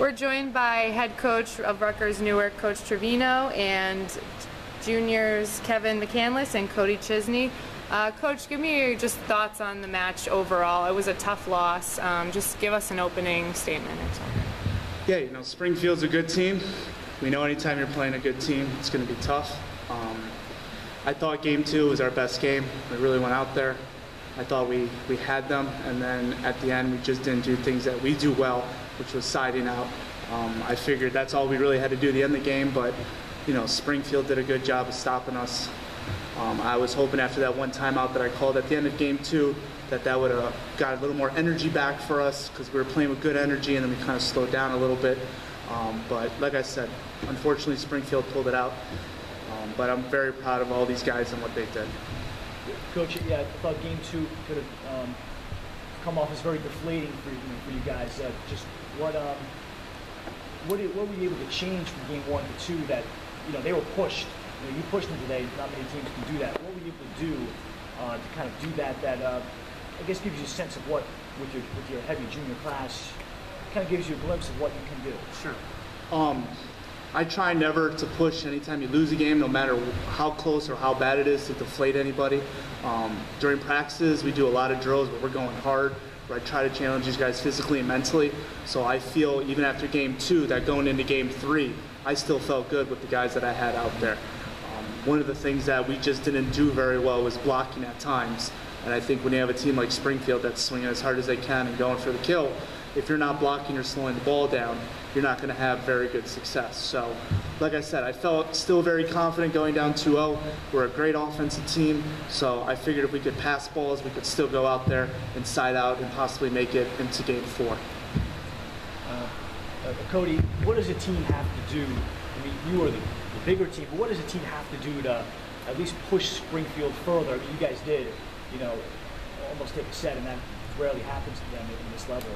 We're joined by head coach of Rutgers-Newark, Coach Trevino, and juniors Kevin McCandless and Cody Chisney. Coach, give me your just thoughts on the match overall. It was a tough loss. Just give us an opening statement or something. Yeah, you know, Springfield's a good team. We know anytime you're playing a good team, it's going to be tough. I thought game 2 was our best game. We really went out there. I thought we had them, and then at the end we just didn't do things that we do well, which was siding out. I figured that's all we really had to do at the end of the game, but you know, Springfield did a good job of stopping us. I was hoping after that one timeout that I called at the end of game 2 that would have got a little more energy back for us, because we were playing with good energy and then we kind of slowed down a little bit. But like I said, unfortunately Springfield pulled it out. But I'm very proud of all these guys and what they did. Coach, yeah, I thought game 2 could have come off as very deflating for you guys. Just what were you able to change from game 1 to 2 that, you know, they were pushed? You know, you pushed them today. Not many teams can do that. What were you able to do to kind of do that? That I guess gives you a sense of what with your heavy junior class, kind of gives you a glimpse of what you can do. Sure. I try never to push anytime you lose a game, no matter how close or how bad it is, to deflate anybody. During practices, we do a lot of drills where we're going hard, where I try to challenge these guys physically and mentally. So I feel even after game 2 that going into game 3, I still felt good with the guys that I had out there. One of the things that we just didn't do very well was blocking at times. And I think when you have a team like Springfield that's swinging as hard as they can and going for the kill, if you're not blocking or slowing the ball down, you're not going to have very good success. So, like I said, I felt still very confident going down 2-0. We're a great offensive team, so I figured if we could pass balls, we could still go out there and side out and possibly make it into game 4. Cody, what does a team have to do? I mean, you are the bigger team, but what does a team have to do to at least push Springfield further? I mean, you guys did, you know, almost take a set, and that rarely happens to them in this level.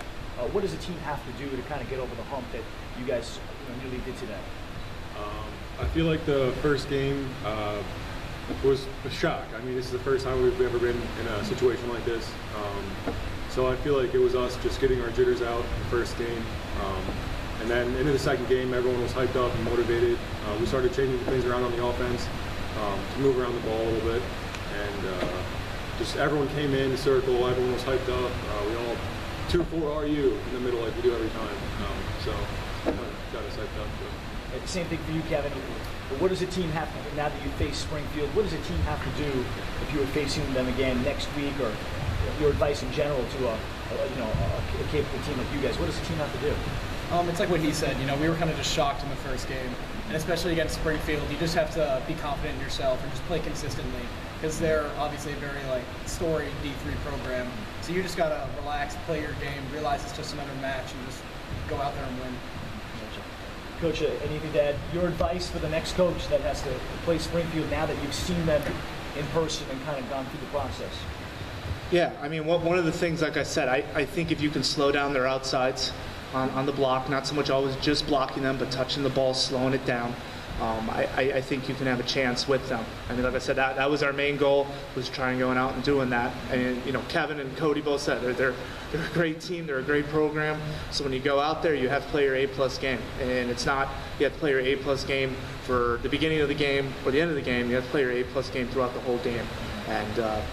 What does a team have to do to kind of get over the hump that you guys nearly did today? I feel like the first game was a shock. I mean, this is the first time we've ever been in a situation like this. So I feel like it was us just getting our jitters out the first game. And then into the second game, everyone was hyped up and motivated. We started changing things around on the offense to move around the ball a little bit. And just everyone came in the circle, everyone was hyped up. We all 2-4 RU in the middle like we do every time. So got us hyped up. The same thing for you, Kevin. But what does a team have to do now that you face Springfield? What does a team have to do if you were facing them again next week, or your advice in general to a capable team like you guys? What does a team have to do? It's like what he said. You know, we were kind of just shocked in the first game, and especially against Springfield, you just have to be confident in yourself and just play consistently, because they're obviously a very storied D3 program. So you just gotta relax, play your game, realize it's just another match, and just go out there and win. Coach, anything to add? Your advice for the next coach that has to play Springfield now that you've seen them in person and kind of gone through the process? Yeah, I mean, one of the things, like I said, I think if you can slow down their outsides on the block, not so much always just blocking them, but touching the ball, slowing it down, I think you can have a chance with them. I mean, like I said, that was our main goal, was trying going out and doing that. And you know, Kevin and Cody both said they're a great team, they're a great program. So when you go out there, you have to play your A+ game, and it's not you have to play your A+ game for the beginning of the game or the end of the game. You have to play your A+ game throughout the whole game. And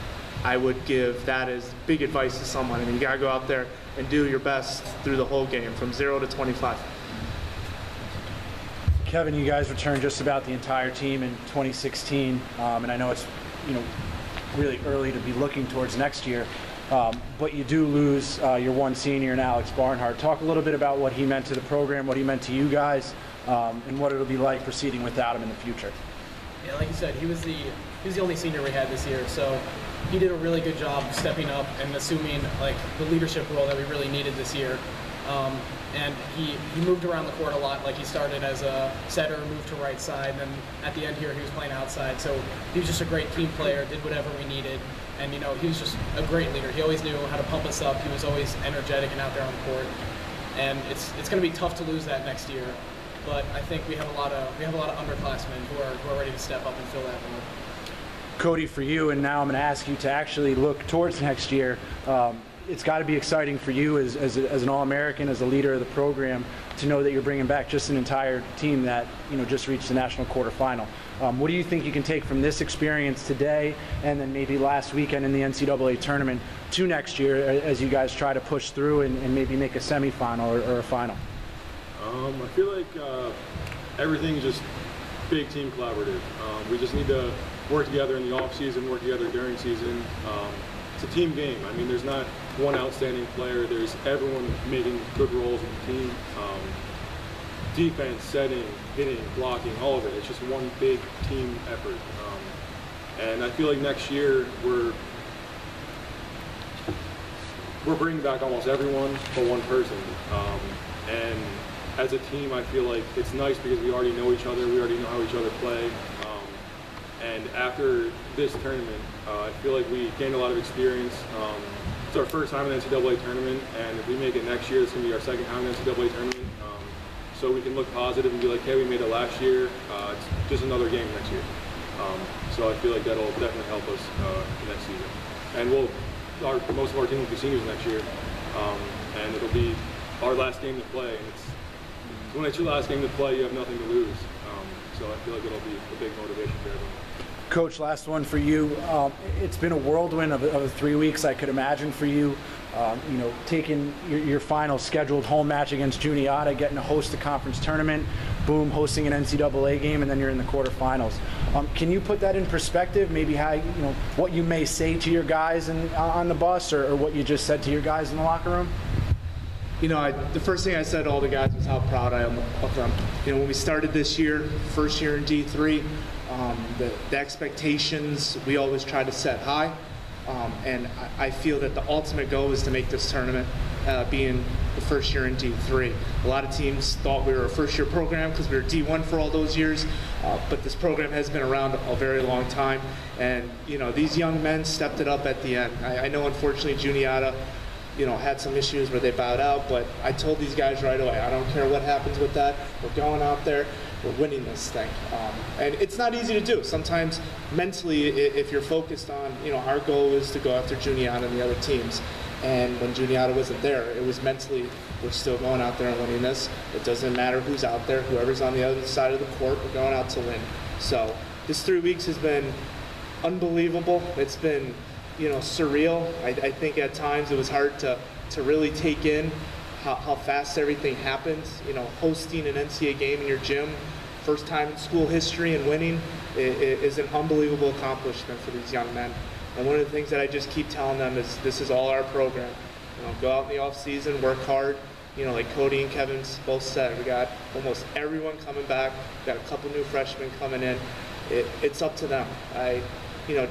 I would give that as big advice to someone. I mean, you gotta go out there and do your best through the whole game, from 0 to 25. Kevin, you guys returned just about the entire team in 2016, and I know it's really early to be looking towards next year, but you do lose your one senior in Alex Barnhart. Talk a little bit about what he meant to the program, what he meant to you guys, and what it'll be like proceeding without him in the future. Yeah, like you said, he was the only senior we had this year, so he did a really good job of stepping up and assuming the leadership role that we really needed this year. And he moved around the court a lot. Like, he started as a setter, moved to right side, and then at the end here he was playing outside. So he was just a great team player, did whatever we needed, and you know, he was just a great leader. He always knew how to pump us up. He was always energetic and out there on the court. And it's going to be tough to lose that next year, but I think we have a lot of underclassmen who are ready to step up and fill that role. Cody, for you, and now I'm going to ask you to actually look towards next year. it's got to be exciting for you as an All-American, as a leader of the program, to know that you're bringing back just an entire team that just reached the national quarterfinal. What do you think you can take from this experience today and then maybe last weekend in the NCAA tournament to next year as you guys try to push through and maybe make a semifinal or a final? I feel like everything's just big team collaborative. We just need to work together in the off season, work together during season. It's a team game. I mean, there's not one outstanding player. There's everyone making good roles in the team. Defense, setting, hitting, blocking, all of it. It's just one big team effort. And I feel like next year we're bringing back almost everyone but one person. And as a team, I feel like it's nice because we already know each other. We already know how each other play. And after this tournament, I feel like we gained a lot of experience. It's our first time in the NCAA tournament, and if we make it next year, it's going to be our second time in the NCAA tournament. So we can look positive and be like, hey, we made it last year. It's just another game next year. So I feel like that'll definitely help us next season. And most of our team will be seniors next year, and it'll be our last game to play. And when it's your last game to play, you have nothing to lose. So I feel like it'll be a big motivation for everyone. Coach, last one for you. It's been a whirlwind of 3 weeks, I could imagine, for you. Taking your final scheduled home match against Juniata, getting to host a conference tournament, boom, hosting an NCAA game, and then you're in the quarterfinals. Can you put that in perspective? Maybe how what you may say to your guys on the bus, or what you just said to your guys in the locker room? The first thing I said to all the guys was how proud I am of them. When we started this year, first year in D3, the expectations we always try to set high, and I feel that the ultimate goal is to make this tournament being the first year in D3. A lot of teams thought we were a first-year program because we were D1 for all those years, but this program has been around a very long time, and these young men stepped it up at the end. I know, unfortunately, Juniata had some issues where they bowed out, but I told these guys right away, I don't care what happens with that. We're going out there, we're winning this thing. And it's not easy to do. Sometimes mentally, if you're focused on, our goal is to go after Juniata and the other teams. And when Juniata wasn't there, it was mentally, we're still going out there and winning this. It doesn't matter who's out there, whoever's on the other side of the court, we're going out to win. So this 3 weeks has been unbelievable. It's been surreal. I think at times it was hard to really take in how fast everything happens. Hosting an NCAA game in your gym, first time in school history, and winning is an unbelievable accomplishment for these young men. And one of the things that I just keep telling them is this is all our program. Go out in the off season, work hard. Like Cody and Kevin both said, we got almost everyone coming back. We got a couple new freshmen coming in. It's up to them.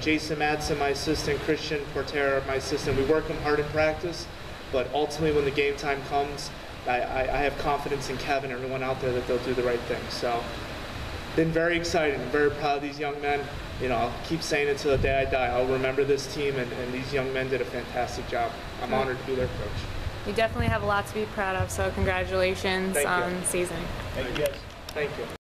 Jason Madsen, my assistant, Christian Portera, my assistant, we work them hard in practice, but ultimately when the game time comes, I have confidence in Kevin and everyone out there that they'll do the right thing. So, been very excited. I'm very proud of these young men. I'll keep saying it till the day I die. I'll remember this team, and these young men did a fantastic job. I'm honored to be their coach. You definitely have a lot to be proud of, so congratulations on seasoning. Thank you, guys. Thank you.